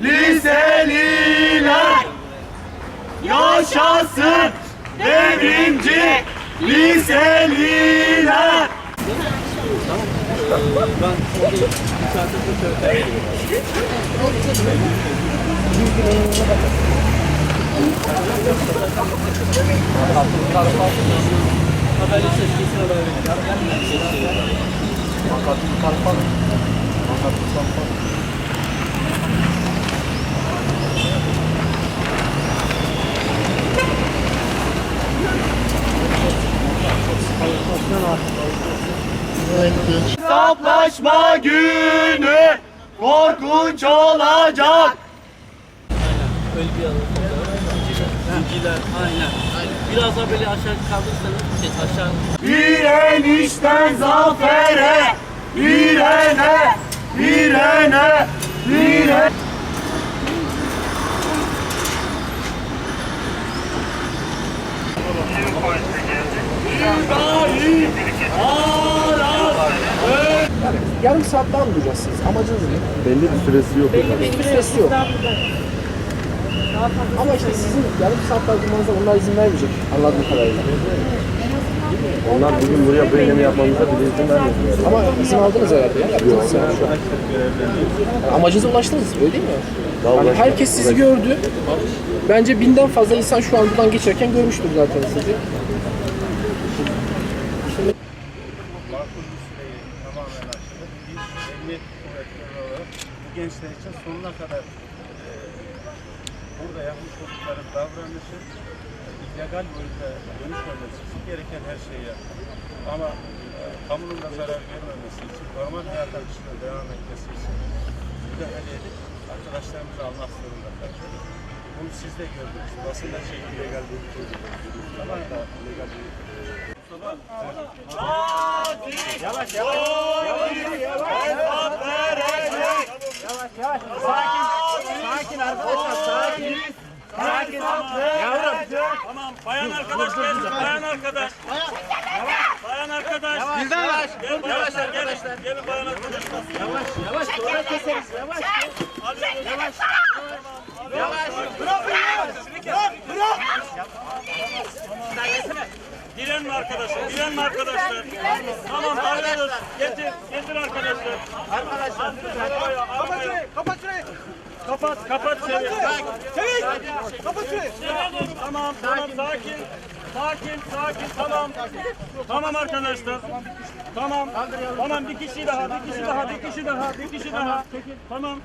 liseliler. Yaşasın devrimci liseliler. Hesaplaşma günü korkunç olacak. Öyle bir alalım. Zincirler, aynen. Biraz daha böyle aşağı kaldırırsanız, aşağı. Direnişten zafere, direne, direne, direne. Yarım saat daha mı duracaksınız? Amacınız ne? Belli bir süresi yok. Bir süresi yok. Ama işte sizin yarım saat daha durmanıza onlar izin vermeyecek anladığım kadarıyla. Onlar bugün buraya bu eylemi yapmamıza bile izin vermiyor. Ama izin aldınız herhalde ya. Yaptınız yani şu an. Yani amacınıza ulaştınız öyle değil mi? Yani herkes sizi gördü. Bence 1000'den fazla insan şu an buradan geçerken görmüştür zaten sizi. Makul bir süreyi tamamen aştık. Biz emniyet kuvvetleri olarak bu gençler için sonuna kadar burada yapmış oldukları davranışı illegal boyuta dönüşmemesi için gereken her şeyi yaptık. Ama kamunun da zarar görmemesi için, normal hayat akışına devam etmesi için müdahale edip arkadaşlarımızı almak zorunda kaldık. Bunu siz de gördünüz. Basında illegal boyuta tamamen illegal boyuta. Yavaş yavaş. Sakin arkadaşlar, sakin. Sakin. Yavrum. Tamam, bayan arkadaş gelsin, bayan arkadaş. Bayan arkadaş. Yavaş. Yavaş arkadaşlar. Gelin bayan arkadaşlar. Yavaş. Sonra keseriz. Yavaş. Direnme arkadaşlar, direnme arkadaşlar. Tamam, arıyoruz. Getir arkadaşlar. Kapat şurayı. Kapat şurayı. Kapat şurayı. Tamam, sakin. Tamam. Tamam arkadaşlar. Tamam, bir kişi daha. Tamam.